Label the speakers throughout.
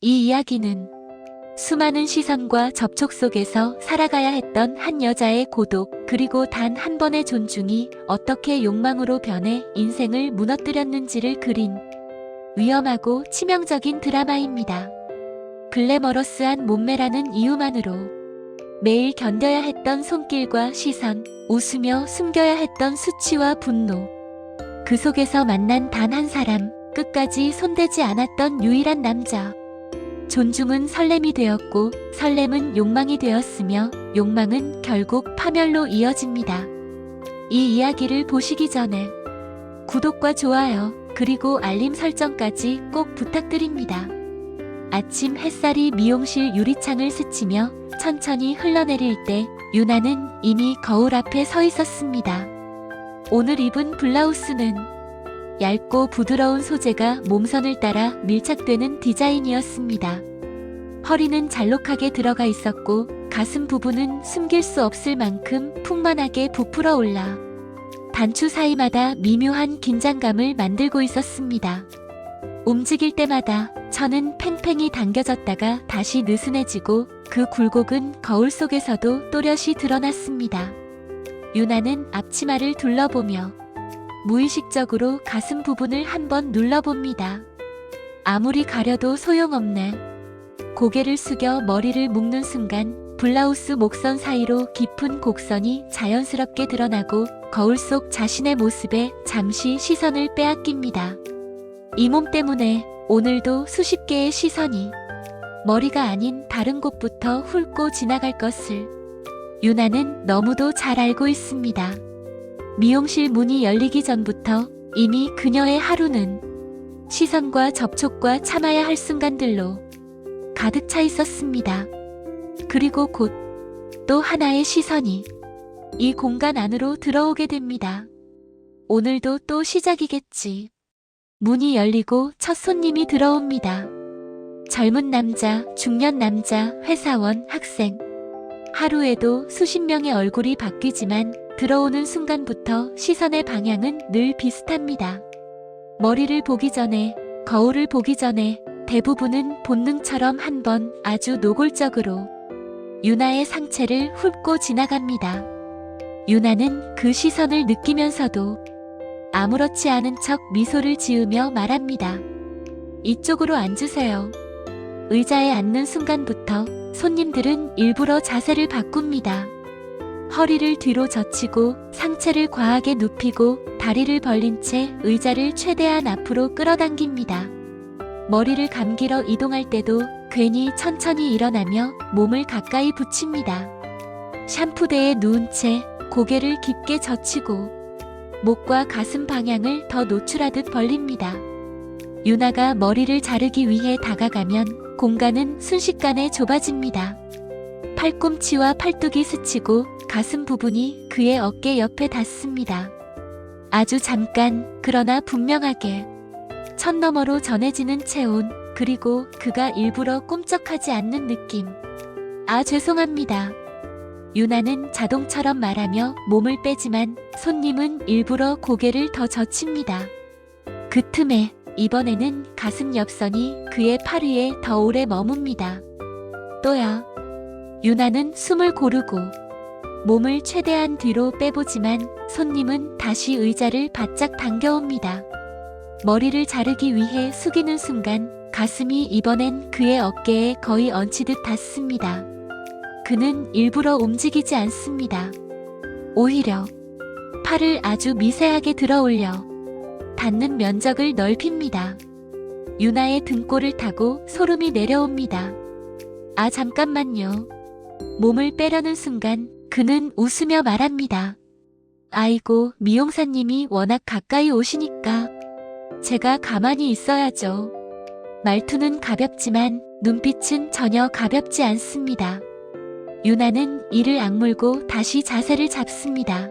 Speaker 1: 이 이야기는 수많은 시선과 접촉 속에서 살아가야 했던 한 여자의 고독, 그리고 단 한 번의 존중이 어떻게 욕망으로 변해 인생을 무너뜨렸는지를 그린 위험하고 치명적인 드라마입니다. 글래머러스한 몸매라는 이유만으로 매일 견뎌야 했던 손길과 시선, 웃으며 숨겨야 했던 수치와 분노, 그 속에서 만난 단 한 사람, 끝까지 손대지 않았던 유일한 남자. 존중은 설렘이 되었고 설렘은 욕망이 되었으며 욕망은 결국 파멸로 이어집니다. 이 이야기를 보시기 전에 구독과 좋아요 그리고 알림 설정까지 꼭 부탁드립니다. 아침 햇살이 미용실 유리창을 스치며 천천히 흘러내릴 때 유나는 이미 거울 앞에 서 있었습니다. 오늘 입은 블라우스는 얇고 부드러운 소재가 몸선을 따라 밀착되는 디자인이었습니다. 허리는 잘록하게 들어가 있었고 가슴 부분은 숨길 수 없을 만큼 풍만하게 부풀어 올라 단추 사이마다 미묘한 긴장감을 만들고 있었습니다. 움직일 때마다 천은 팽팽히 당겨졌다가 다시 느슨해지고 그 굴곡은 거울 속에서도 또렷이 드러났습니다. 유나는 앞치마를 둘러보며 무의식적으로 가슴 부분을 한번 눌러봅니다. 아무리 가려도 소용없네. 고개를 숙여 머리를 묶는 순간 블라우스 목선 사이로 깊은 곡선이 자연스럽게 드러나고 거울 속 자신의 모습에 잠시 시선을 빼앗깁니다. 이 몸 때문에 오늘도 수십 개의 시선이 머리가 아닌 다른 곳부터 훑고 지나갈 것을 유나는 너무도 잘 알고 있습니다. 미용실 문이 열리기 전부터 이미 그녀의 하루는 시선과 접촉과 참아야 할 순간들로 가득 차 있었습니다. 그리고 곧 또 하나의 시선이 이 공간 안으로 들어오게 됩니다. 오늘도 또 시작이겠지. 문이 열리고 첫 손님이 들어옵니다. 젊은 남자, 중년 남자, 회사원, 학생. 하루에도 수십 명의 얼굴이 바뀌지만 들어오는 순간부터 시선의 방향은 늘 비슷합니다. 머리를 보기 전에, 거울을 보기 전에 대부분은 본능처럼 한 번 아주 노골적으로 유나의 상체를 훑고 지나갑니다. 유나는 그 시선을 느끼면서도 아무렇지 않은 척 미소를 지으며 말합니다. 이쪽으로 앉으세요. 의자에 앉는 순간부터 손님들은 일부러 자세를 바꿉니다. 허리를 뒤로 젖히고 상체를 과하게 눕히고 다리를 벌린 채 의자를 최대한 앞으로 끌어당깁니다. 머리를 감기러 이동할 때도 괜히 천천히 일어나며 몸을 가까이 붙입니다. 샴푸대에 누운 채 고개를 깊게 젖히고 목과 가슴 방향을 더 노출하듯 벌립니다. 유나가 머리를 자르기 위해 다가가면 공간은 순식간에 좁아집니다. 팔꿈치와 팔뚝이 스치고 가슴 부분이 그의 어깨 옆에 닿습니다. 아주 잠깐, 그러나 분명하게 천 너머로 전해지는 체온, 그리고 그가 일부러 꼼짝하지 않는 느낌. 아, 죄송합니다. 유나는 자동처럼 말하며 몸을 빼지만 손님은 일부러 고개를 더 젖힙니다. 그 틈에 이번에는 가슴 옆선이 그의 팔 위에 더 오래 머뭅니다. 또야. 유나는 숨을 고르고 몸을 최대한 뒤로 빼보지만 손님은 다시 의자를 바짝 당겨옵니다. 머리를 자르기 위해 숙이는 순간 가슴이 이번엔 그의 어깨에 거의 얹히듯 닿습니다. 그는 일부러 움직이지 않습니다. 오히려 팔을 아주 미세하게 들어올려 닿는 면적을 넓힙니다. 유나의 등골을 타고 소름이 내려옵니다. 아, 잠깐만요. 몸을 빼려는 순간 그는 웃으며 말합니다. 아이고, 미용사님이 워낙 가까이 오시니까 제가 가만히 있어야죠. 말투는 가볍지만 눈빛은 전혀 가볍지 않습니다. 유나는 이를 악물고 다시 자세를 잡습니다.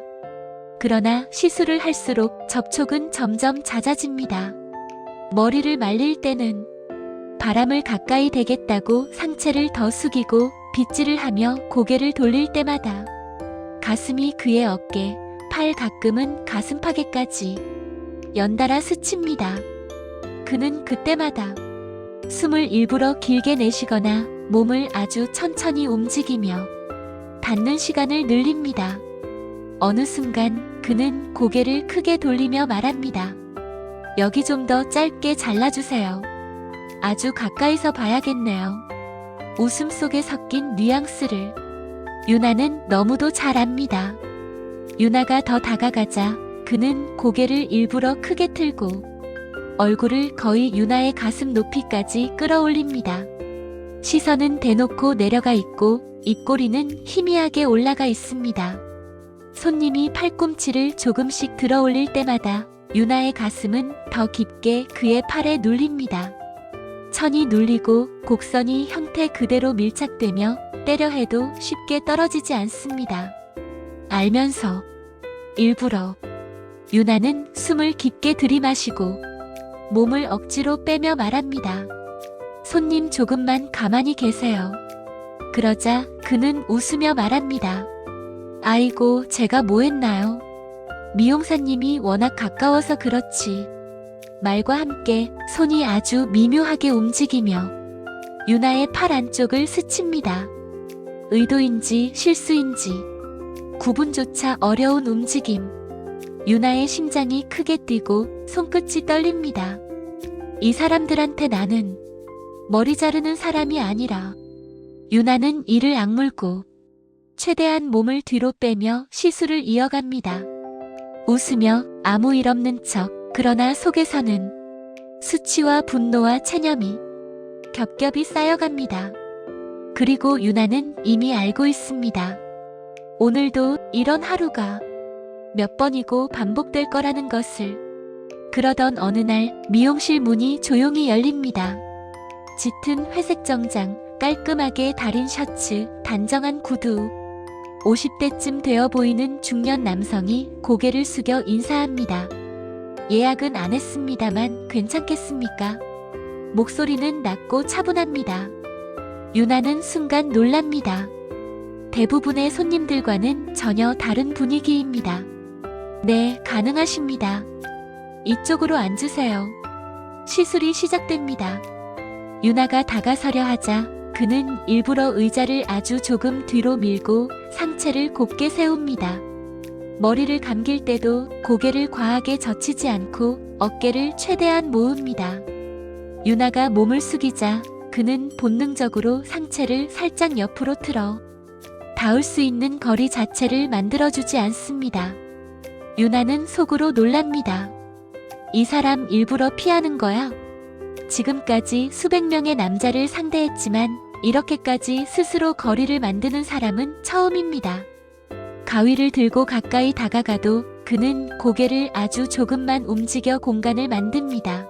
Speaker 1: 그러나 시술을 할수록 접촉은 점점 잦아집니다. 머리를 말릴 때는 바람을 가까이 대겠다고 상체를 더 숙이고 빗질을 하며 고개를 돌릴 때마다 가슴이 그의 어깨, 팔, 가끔은 가슴팍에까지 연달아 스칩니다. 그는 그때마다 숨을 일부러 길게 내쉬거나 몸을 아주 천천히 움직이며 닿는 시간을 늘립니다. 어느 순간 그는 고개를 크게 돌리며 말합니다. 여기 좀 더 짧게 잘라주세요. 아주 가까이서 봐야겠네요. 웃음 속에 섞인 뉘앙스를 유나는 너무도 잘 압니다. 유나가 더 다가가자 그는 고개를 일부러 크게 틀고 얼굴을 거의 유나의 가슴 높이까지 끌어올립니다. 시선은 대놓고 내려가 있고 입꼬리는 희미하게 올라가 있습니다. 손님이 팔꿈치를 조금씩 들어 올릴 때마다 유나의 가슴은 더 깊게 그의 팔에 눌립니다. 천이 눌리고 곡선이 형태 그대로 밀착되며 때려 해도 쉽게 떨어지지 않습니다. 알면서 일부러 유나는 숨을 깊게 들이마시고 몸을 억지로 빼며 말합니다. 손님 조금만 가만히 계세요. 그러자 그는 웃으며 말합니다. 아이고 제가 뭐 했나요? 미용사님이 워낙 가까워서 그렇지. 말과 함께 손이 아주 미묘하게 움직이며 유나의 팔 안쪽을 스칩니다. 의도인지 실수인지 구분조차 어려운 움직임. 유나의 심장이 크게 뛰고 손끝이 떨립니다. 이 사람들한테 나는 머리 자르는 사람이 아니라. 유나는 이를 악물고 최대한 몸을 뒤로 빼며 시술을 이어갑니다. 웃으며 아무 일 없는 척. 그러나 속에서는 수치와 분노와 체념이 겹겹이 쌓여갑니다. 그리고 유나는 이미 알고 있습니다. 오늘도 이런 하루가 몇 번이고 반복될 거라는 것을. 그러던 어느 날 미용실 문이 조용히 열립니다. 짙은 회색 정장, 깔끔하게 다린 셔츠, 단정한 구두. 50대쯤 되어 보이는 중년 남성이 고개를 숙여 인사합니다. 예약은 안 했습니다만 괜찮겠습니까? 목소리는 낮고 차분합니다. 유나는 순간 놀랍니다. 대부분의 손님들과는 전혀 다른 분위기입니다. 네, 가능하십니다. 이쪽으로 앉으세요. 시술이 시작됩니다. 유나가 다가서려 하자 그는 일부러 의자를 아주 조금 뒤로 밀고 상체를 곧게 세웁니다. 머리를 감길 때도 고개를 과하게 젖히지 않고 어깨를 최대한 모읍니다. 유나가 몸을 숙이자 그는 본능적으로 상체를 살짝 옆으로 틀어 닿을 수 있는 거리 자체를 만들어주지 않습니다. 유나는 속으로 놀랍니다. 이 사람 일부러 피하는 거야? 지금까지 수백 명의 남자를 상대했지만 이렇게까지 스스로 거리를 만드는 사람은 처음입니다. 가위를 들고 가까이 다가가도 그는 고개를 아주 조금만 움직여 공간을 만듭니다.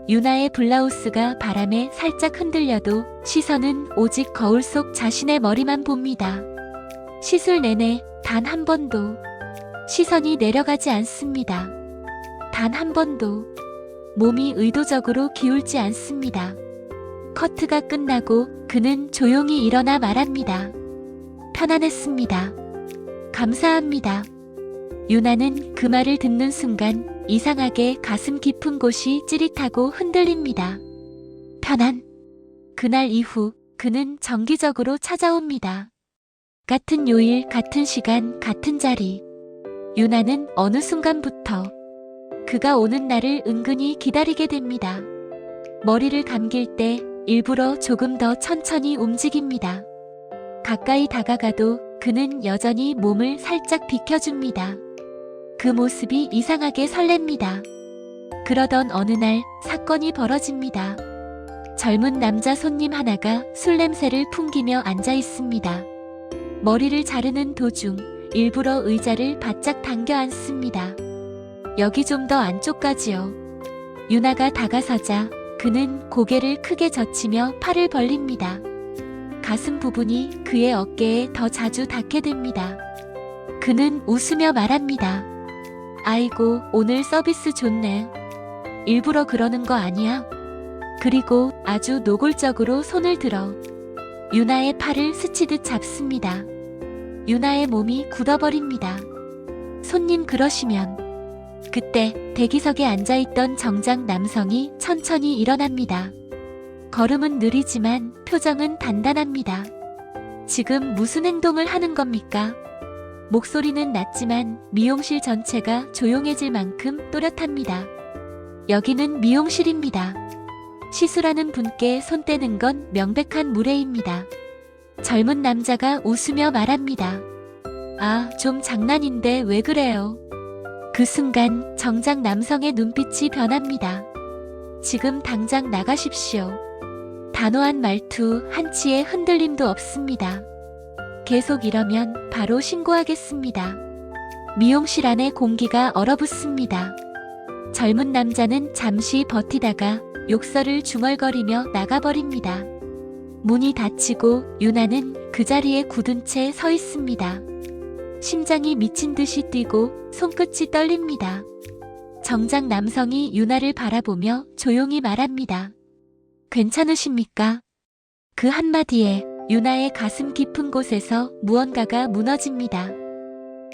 Speaker 1: 유나의 블라우스가 바람에 살짝 흔들려도 시선은 오직 거울 속 자신의 머리만 봅니다. 시술 내내 단 한 번도 시선이 내려가지 않습니다. 단 한 번도 몸이 의도적으로 기울지 않습니다. 커트가 끝나고 그는 조용히 일어나 말합니다. 편안했습니다. 감사합니다. 유나는 그 말을 듣는 순간 이상하게 가슴 깊은 곳이 찌릿하고 흔들립니다. 편안. 그날 이후 그는 정기적으로 찾아옵니다. 같은 요일, 같은 시간, 같은 자리. 유나는 어느 순간부터 그가 오는 날을 은근히 기다리게 됩니다. 머리를 감길 때 일부러 조금 더 천천히 움직입니다. 가까이 다가가도 그는 여전히 몸을 살짝 비켜줍니다. 그 모습이 이상하게 설렙니다. 그러던 어느 날 사건이 벌어집니다. 젊은 남자 손님 하나가 술 냄새를 풍기며 앉아 있습니다. 머리를 자르는 도중 일부러 의자를 바짝 당겨 앉습니다. 여기 좀 더 안쪽까지요. 유나가 다가서자 그는 고개를 크게 젖히며 팔을 벌립니다. 가슴 부분이 그의 어깨에 더 자주 닿게 됩니다. 그는 웃으며 말합니다. 아이고, 오늘 서비스 좋네. 일부러 그러는 거 아니야? 그리고 아주 노골적으로 손을 들어 유나의 팔을 스치듯 잡습니다. 유나의 몸이 굳어버립니다. 손님 그러시면. 그때 대기석에 앉아있던 정장 남성이 천천히 일어납니다. 걸음은 느리지만 표정은 단단합니다. 지금 무슨 행동을 하는 겁니까? 목소리는 낮지만 미용실 전체가 조용해질 만큼 또렷합니다. 여기는 미용실입니다. 시술하는 분께 손 떼는 건 명백한 무례입니다. 젊은 남자가 웃으며 말합니다. 아, 좀 장난인데 왜 그래요? 그 순간 정작 남성의 눈빛이 변합니다. 지금 당장 나가십시오. 단호한 말투, 한치의 흔들림도 없습니다. 계속 이러면 바로 신고하겠습니다. 미용실 안의 공기가 얼어붙습니다. 젊은 남자는 잠시 버티다가 욕설을 중얼거리며 나가버립니다. 문이 닫히고 유나는 그 자리에 굳은 채 서 있습니다. 심장이 미친 듯이 뛰고 손끝이 떨립니다. 정작 남성이 유나를 바라보며 조용히 말합니다. 괜찮으십니까? 그 한마디에 유나의 가슴 깊은 곳에서 무언가가 무너집니다.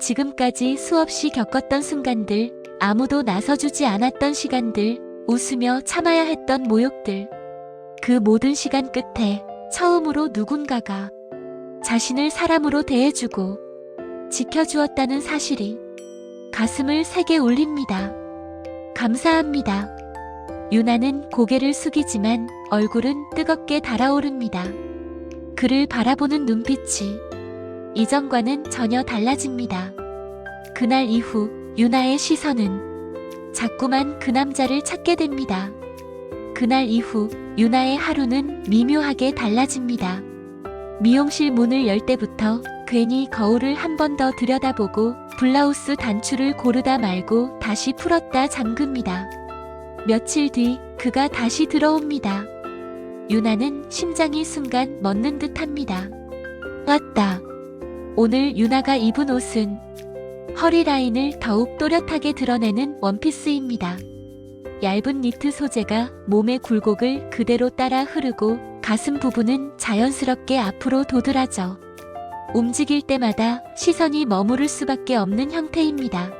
Speaker 1: 지금까지 수없이 겪었던 순간들, 아무도 나서주지 않았던 시간들, 웃으며 참아야 했던 모욕들. 그 모든 시간 끝에 처음으로 누군가가 자신을 사람으로 대해주고 지켜주었다는 사실이 가슴을 세게 울립니다. 감사합니다. 유나는 고개를 숙이지만 얼굴은 뜨겁게 달아오릅니다. 그를 바라보는 눈빛이 이전과는 전혀 달라집니다. 그날 이후 유나의 시선은 자꾸만 그 남자를 찾게 됩니다. 그날 이후 유나의 하루는 미묘하게 달라집니다. 미용실 문을 열 때부터 괜히 거울을 한 번 더 들여다보고 블라우스 단추를 고르다 말고 다시 풀었다 잠급니다. 며칠 뒤 그가 다시 들어옵니다. 유나는 심장이 순간 멎는 듯합니다. 왔다. 오늘 유나가 입은 옷은 허리 라인을 더욱 또렷하게 드러내는 원피스입니다. 얇은 니트 소재가 몸의 굴곡을 그대로 따라 흐르고 가슴 부분은 자연스럽게 앞으로 도드라져 움직일 때마다 시선이 머무를 수밖에 없는 형태입니다.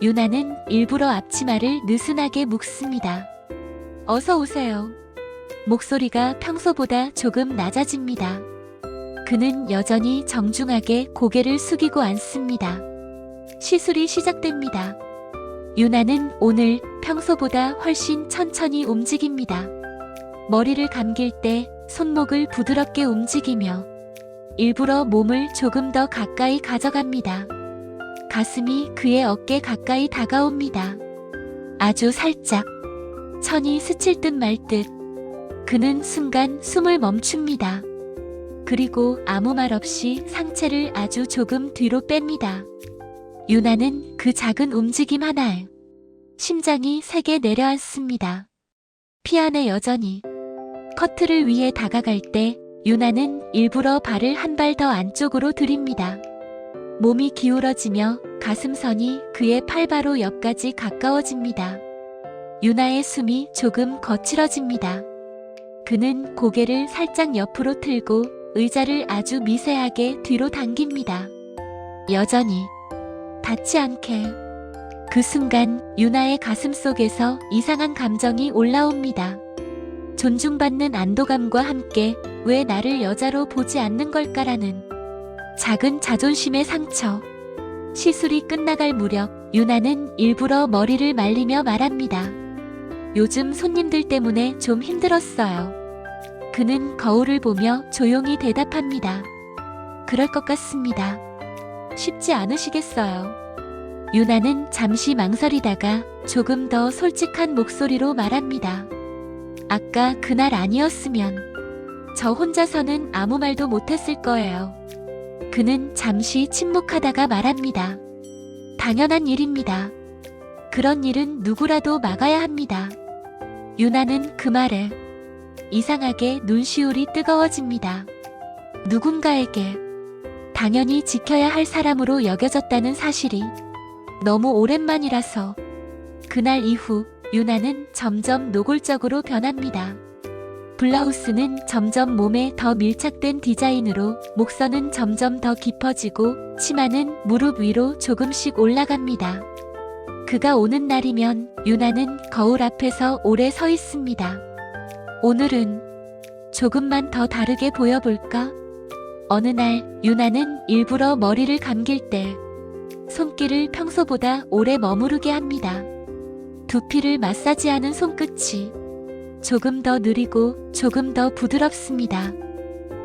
Speaker 1: 유나는 일부러 앞치마를 느슨하게 묶습니다. 어서 오세요. 목소리가 평소보다 조금 낮아집니다. 그는 여전히 정중하게 고개를 숙이고 앉습니다. 시술이 시작됩니다. 유나는 오늘 평소보다 훨씬 천천히 움직입니다. 머리를 감길 때 손목을 부드럽게 움직이며 일부러 몸을 조금 더 가까이 가져갑니다. 가슴이 그의 어깨 가까이 다가옵니다. 아주 살짝, 천이 스칠 듯 말 듯. 그는 순간 숨을 멈춥니다. 그리고 아무 말 없이 상체를 아주 조금 뒤로 뺍니다. 유나는 그 작은 움직임 하나에 심장이 세게 내려앉습니다. 피 안에 여전히 커트를 위해 다가갈 때 유나는 일부러 발을 한 발 더 안쪽으로 들입니다. 몸이 기울어지며 가슴선이 그의 팔 바로 옆까지 가까워집니다. 유나의 숨이 조금 거칠어집니다. 그는 고개를 살짝 옆으로 틀고 의자를 아주 미세하게 뒤로 당깁니다. 여전히 닿지 않게. 그 순간 유나의 가슴 속에서 이상한 감정이 올라옵니다. 존중받는 안도감과 함께 왜 나를 여자로 보지 않는 걸까라는 작은 자존심의 상처. 시술이 끝나갈 무렵 유나는 일부러 머리를 말리며 말합니다. 요즘 손님들 때문에 좀 힘들었어요. 그는 거울을 보며 조용히 대답합니다. 그럴 것 같습니다. 쉽지 않으시겠어요. 유나는 잠시 망설이다가 조금 더 솔직한 목소리로 말합니다. 아까 그날 아니었으면 저 혼자서는 아무 말도 못했을 거예요. 그는 잠시 침묵하다가 말합니다. 당연한 일입니다. 그런 일은 누구라도 막아야 합니다. 유나는 그 말에 이상하게 눈시울이 뜨거워집니다. 누군가에게 당연히 지켜야 할 사람으로 여겨졌다는 사실이 너무 오랜만이라서. 그날 이후 유나는 점점 노골적으로 변합니다. 블라우스는 점점 몸에 더 밀착된 디자인으로, 목선은 점점 더 깊어지고 치마는 무릎 위로 조금씩 올라갑니다. 그가 오는 날이면 유나는 거울 앞에서 오래 서 있습니다. 오늘은 조금만 더 다르게 보여볼까? 어느 날 유나는 일부러 머리를 감길 때 손길을 평소보다 오래 머무르게 합니다. 두피를 마사지하는 손끝이 조금 더 느리고 조금 더 부드럽습니다.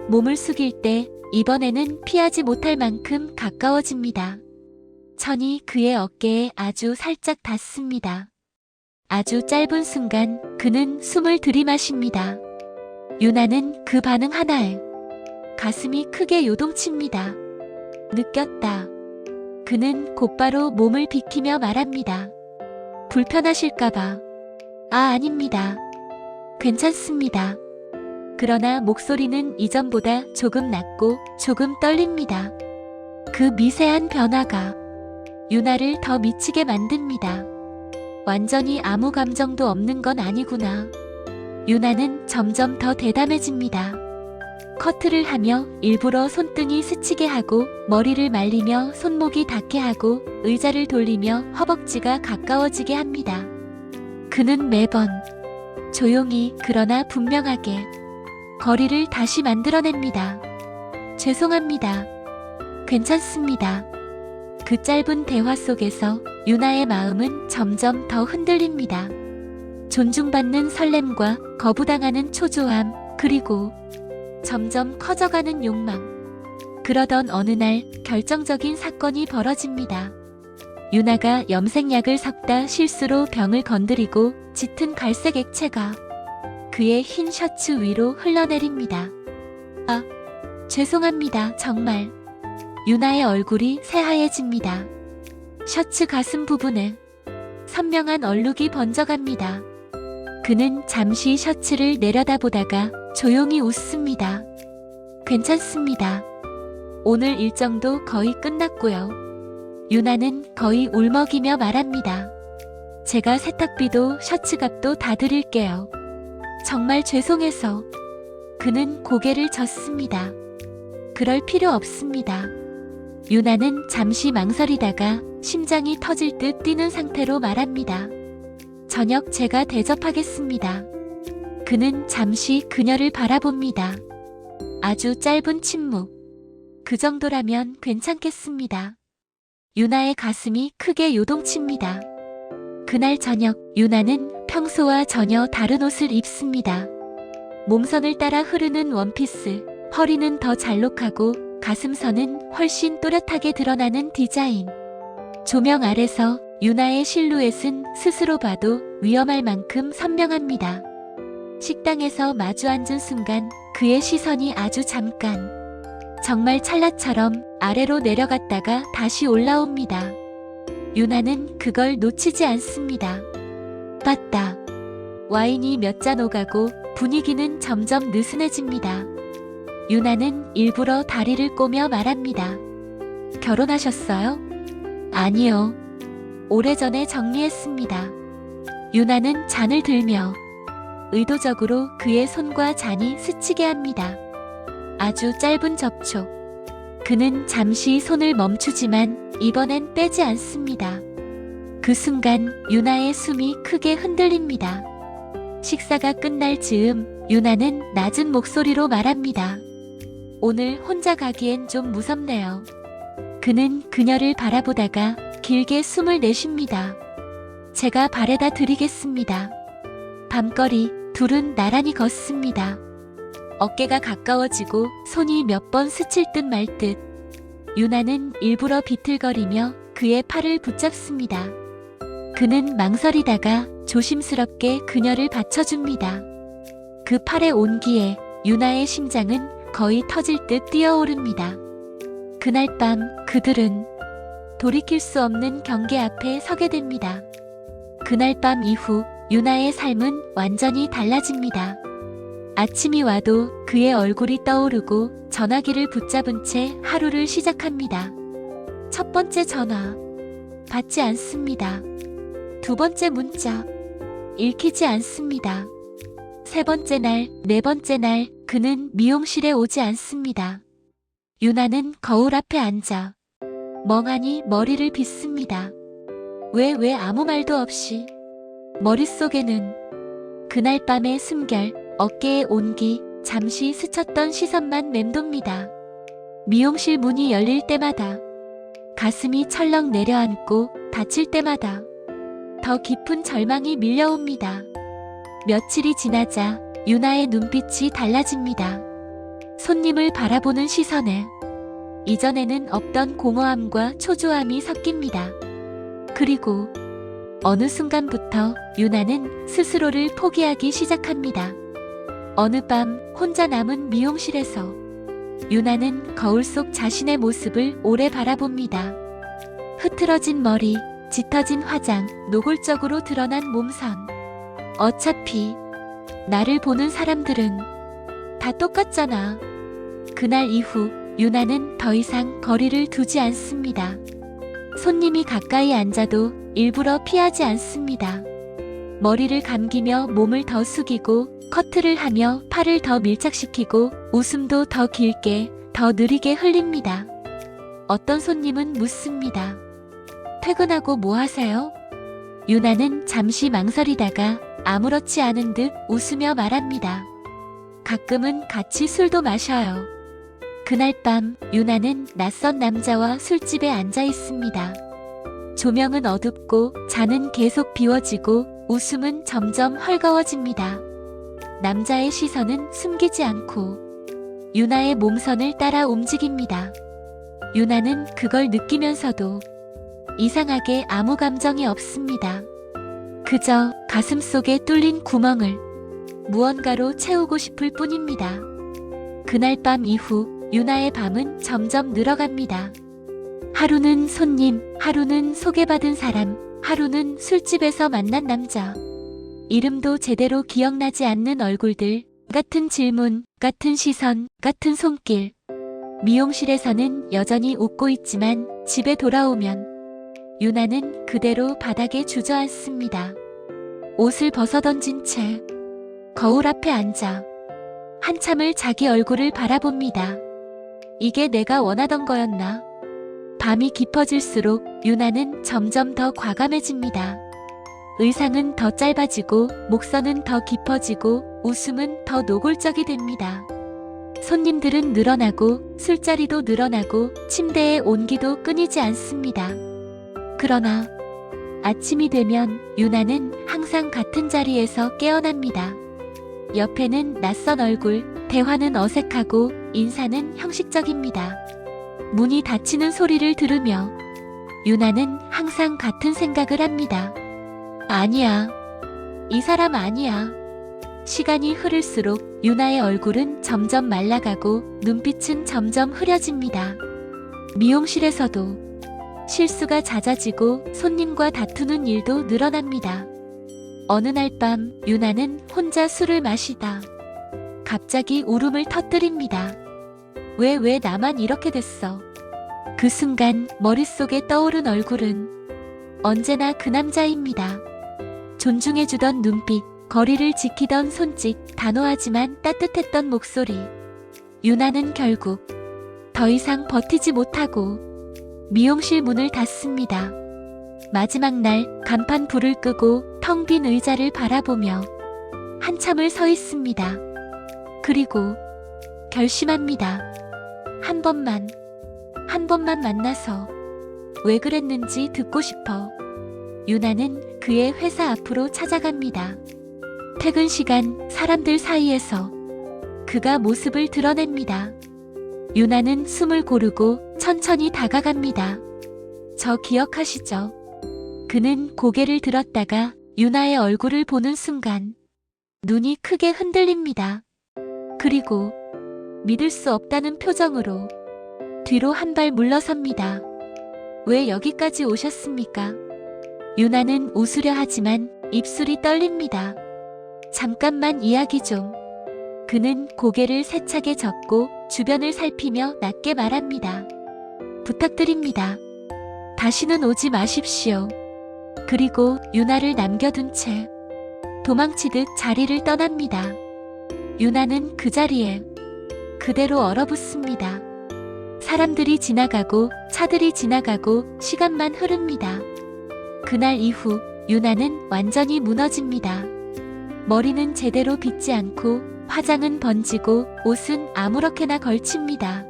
Speaker 1: 몸을 숙일 때 이번에는 피하지 못할 만큼 가까워집니다. 천이 그의 어깨에 아주 살짝 닿습니다. 아주 짧은 순간 그는 숨을 들이마십니다. 유나는 그 반응 하나에 가슴이 크게 요동칩니다. 느꼈다. 그는 곧바로 몸을 비키며 말합니다. 불편하실까봐. 아닙니다. 괜찮습니다. 그러나 목소리는 이전보다 조금 낮고 조금 떨립니다. 그 미세한 변화가 유나를 더 미치게 만듭니다. 완전히 아무 감정도 없는 건 아니구나. 유나는 점점 더 대담해집니다. 커트를 하며 일부러 손등이 스치게 하고 머리를 말리며 손목이 닿게 하고 의자를 돌리며 허벅지가 가까워지게 합니다. 그는 매번 조용히 그러나 분명하게 거리를 다시 만들어냅니다. 죄송합니다. 괜찮습니다. 그 짧은 대화 속에서 유나의 마음은 점점 더 흔들립니다. 존중받는 설렘과 거부당하는 초조함, 그리고 점점 커져가는 욕망. 그러던 어느 날 결정적인 사건이 벌어집니다. 유나가 염색약을 섞다 실수로 병을 건드리고 짙은 갈색 액체가 그의 흰 셔츠 위로 흘러내립니다. 죄송합니다, 정말. 유나의 얼굴이 새하얘집니다. 셔츠 가슴 부분에 선명한 얼룩이 번져갑니다. 그는 잠시 셔츠를 내려다보다가 조용히 웃습니다. 괜찮습니다. 오늘 일정도 거의 끝났고요. 유나는 거의 울먹이며 말합니다. 제가 세탁비도 셔츠값도 다 드릴게요. 정말 죄송해서. 그는 고개를 젓습니다. 그럴 필요 없습니다. 유나는 잠시 망설이다가 심장이 터질 듯 뛰는 상태로 말합니다. 저녁 제가 대접하겠습니다. 그는 잠시 그녀를 바라봅니다. 아주 짧은 침묵. 그 정도라면 괜찮겠습니다. 유나의 가슴이 크게 요동칩니다. 그날 저녁 유나는 평소와 전혀 다른 옷을 입습니다. 몸선을 따라 흐르는 원피스, 허리는 더 잘록하고 가슴선은 훨씬 또렷하게 드러나는 디자인. 조명 아래서 유나의 실루엣은 스스로 봐도 위험할 만큼 선명합니다. 식당에서 마주 앉은 순간 그의 시선이 아주 잠깐, 정말 찰나처럼 아래로 내려갔다가 다시 올라옵니다. 유나는 그걸 놓치지 않습니다. 맞다. 와인이 몇 잔 오가고 분위기는 점점 느슨해집니다. 유나는 일부러 다리를 꼬며 말합니다. 결혼하셨어요? 아니요. 오래전에 정리했습니다. 유나는 잔을 들며 의도적으로 그의 손과 잔이 스치게 합니다. 아주 짧은 접촉. 그는 잠시 손을 멈추지만 이번엔 빼지 않습니다. 그 순간 유나의 숨이 크게 흔들립니다. 식사가 끝날 즈음 유나는 낮은 목소리로 말합니다. 오늘 혼자 가기엔 좀 무섭네요. 그는 그녀를 바라보다가 길게 숨을 내쉽니다. 제가 바래다 드리겠습니다. 밤거리 둘은 나란히 걷습니다. 어깨가 가까워지고 손이 몇 번 스칠 듯 말 듯. 유나는 일부러 비틀거리며 그의 팔을 붙잡습니다. 그는 망설이다가 조심스럽게 그녀를 받쳐줍니다. 그 팔의 온기에 유나의 심장은 거의 터질 듯 뛰어오릅니다. 그날 밤 그들은 돌이킬 수 없는 경계 앞에 서게 됩니다. 그날 밤 이후 유나의 삶은 완전히 달라집니다. 아침이 와도 그의 얼굴이 떠오르고 전화기를 붙잡은 채 하루를 시작합니다. 첫 번째 전화. 받지 않습니다. 두 번째 문자. 읽히지 않습니다. 세 번째 날, 네 번째 날 그는 미용실에 오지 않습니다. 유나는 거울 앞에 앉아 멍하니 머리를 빗습니다. 왜 아무 말도 없이. 머릿속에는 그날 밤의 숨결, 어깨의 온기, 잠시 스쳤던 시선만 맴돕니다. 미용실 문이 열릴 때마다 가슴이 철렁 내려앉고 닫힐 때마다 더 깊은 절망이 밀려옵니다. 며칠이 지나자 유나의 눈빛이 달라집니다. 손님을 바라보는 시선에 이전에는 없던 공허함과 초조함이 섞입니다. 그리고 어느 순간부터 유나는 스스로를 포기하기 시작합니다. 어느 밤 혼자 남은 미용실에서 유나는 거울 속 자신의 모습을 오래 바라봅니다. 흐트러진 머리, 짙어진 화장, 노골적으로 드러난 몸선. 어차피 나를 보는 사람들은 다 똑같잖아. 그날 이후 유나는 더 이상 거리를 두지 않습니다. 손님이 가까이 앉아도 일부러 피하지 않습니다. 머리를 감기며 몸을 더 숙이고 커트를 하며 팔을 더 밀착시키고 웃음도 더 길게, 더 느리게 흘립니다. 어떤 손님은 묻습니다. 퇴근하고 뭐 하세요? 유나는 잠시 망설이다가 아무렇지 않은 듯 웃으며 말합니다. 가끔은 같이 술도 마셔요. 그날 밤 유나는 낯선 남자와 술집에 앉아 있습니다. 조명은 어둡고 잔은 계속 비워지고 웃음은 점점 헐거워집니다. 남자의 시선은 숨기지 않고 유나의 몸선을 따라 움직입니다. 유나는 그걸 느끼면서도 이상하게 아무 감정이 없습니다. 그저 가슴속에 뚫린 구멍을 무언가로 채우고 싶을 뿐입니다. 그날 밤 이후 유나의 밤은 점점 늘어갑니다. 하루는 손님, 하루는 소개받은 사람, 하루는 술집에서 만난 남자. 이름도 제대로 기억나지 않는 얼굴들, 같은 질문, 같은 시선, 같은 손길. 미용실에서는 여전히 웃고 있지만 집에 돌아오면 유나는 그대로 바닥에 주저앉습니다. 옷을 벗어던진 채 거울 앞에 앉아 한참을 자기 얼굴을 바라봅니다. 이게 내가 원하던 거였나? 밤이 깊어질수록 유나는 점점 더 과감해집니다. 의상은 더 짧아지고 목선은 더 깊어지고 웃음은 더 노골적이 됩니다. 손님들은 늘어나고 술자리도 늘어나고 침대의 온기도 끊이지 않습니다. 그러나 아침이 되면 유나는 항상 같은 자리에서 깨어납니다. 옆에는 낯선 얼굴, 대화는 어색하고 인사는 형식적입니다. 문이 닫히는 소리를 들으며 유나는 항상 같은 생각을 합니다. 아니야. 이 사람 아니야. 시간이 흐를수록 유나의 얼굴은 점점 말라가고 눈빛은 점점 흐려집니다. 미용실에서도 실수가 잦아지고 손님과 다투는 일도 늘어납니다. 어느 날 밤 유나는 혼자 술을 마시다 갑자기 울음을 터뜨립니다. 왜 나만 이렇게 됐어? 그 순간 머릿속에 떠오른 얼굴은 언제나 그 남자입니다. 존중해주던 눈빛, 거리를 지키던 손짓, 단호하지만 따뜻했던 목소리. 유나는 결국 더 이상 버티지 못하고 미용실 문을 닫습니다. 마지막 날 간판 불을 끄고 텅 빈 의자를 바라보며 한참을 서 있습니다. 그리고 결심합니다. 한 번만 만나서 왜 그랬는지 듣고 싶어. 유나는 그의 회사 앞으로 찾아갑니다. 퇴근 시간 사람들 사이에서 그가 모습을 드러냅니다. 유나는 숨을 고르고 천천히 다가갑니다. 저 기억하시죠? 그는 고개를 들었다가 유나의 얼굴을 보는 순간 눈이 크게 흔들립니다. 그리고 믿을 수 없다는 표정으로 뒤로 한 발 물러섭니다. 왜 여기까지 오셨습니까? 유나는 웃으려 하지만 입술이 떨립니다. 잠깐만 이야기 좀. 그는 고개를 세차게 젓고 주변을 살피며 낮게 말합니다. 부탁드립니다. 다시는 오지 마십시오. 그리고 유나를 남겨둔 채 도망치듯 자리를 떠납니다. 유나는 그 자리에 그대로 얼어붙습니다. 사람들이 지나가고 차들이 지나가고 시간만 흐릅니다. 그날 이후 유나는 완전히 무너집니다. 머리는 제대로 빗지 않고 화장은 번지고 옷은 아무렇게나 걸칩니다.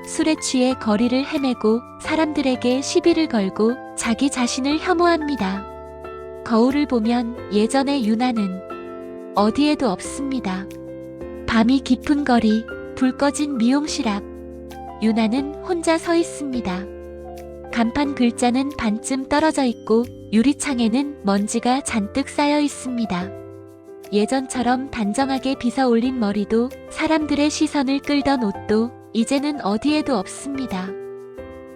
Speaker 1: 술에 취해 거리를 헤매고 사람들에게 시비를 걸고 자기 자신을 혐오합니다. 거울을 보면 예전의 유나는 어디에도 없습니다. 밤이 깊은 거리, 불 꺼진 미용실 앞, 유나는 혼자 서 있습니다. 간판 글자는 반쯤 떨어져 있고 유리창에는 먼지가 잔뜩 쌓여 있습니다. 예전처럼 단정하게 빗어 올린 머리도 사람들의 시선을 끌던 옷도 이제는 어디에도 없습니다.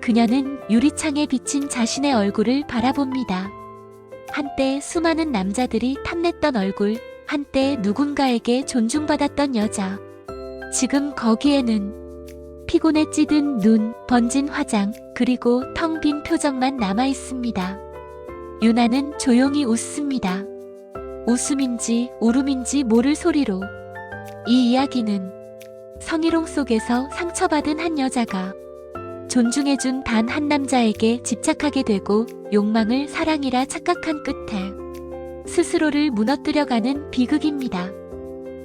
Speaker 1: 그녀는 유리창에 비친 자신의 얼굴을 바라봅니다. 한때 수많은 남자들이 탐냈던 얼굴, 한때 누군가에게 존중받았던 여자. 지금 거기에는 피곤에 찌든 눈, 번진 화장, 그리고 텅 빈 표정만 남아 있습니다. 유나는 조용히 웃습니다. 웃음인지 울음인지 모를 소리로. 이 이야기는 성희롱 속에서 상처받은 한 여자가 존중해준 단 한 남자에게 집착하게 되고 욕망을 사랑이라 착각한 끝에 스스로를 무너뜨려가는 비극입니다.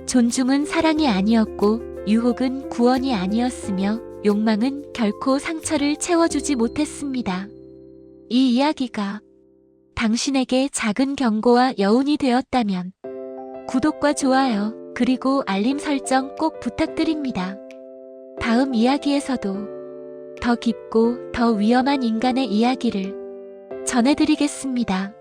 Speaker 1: 존중은 사랑이 아니었고 유혹은 구원이 아니었으며 욕망은 결코 상처를 채워주지 못했습니다. 이 이야기가 당신에게 작은 경고와 여운이 되었다면 구독과 좋아요 그리고 알림 설정 꼭 부탁드립니다. 다음 이야기에서도 더 깊고 더 위험한 인간의 이야기를 전해드리겠습니다.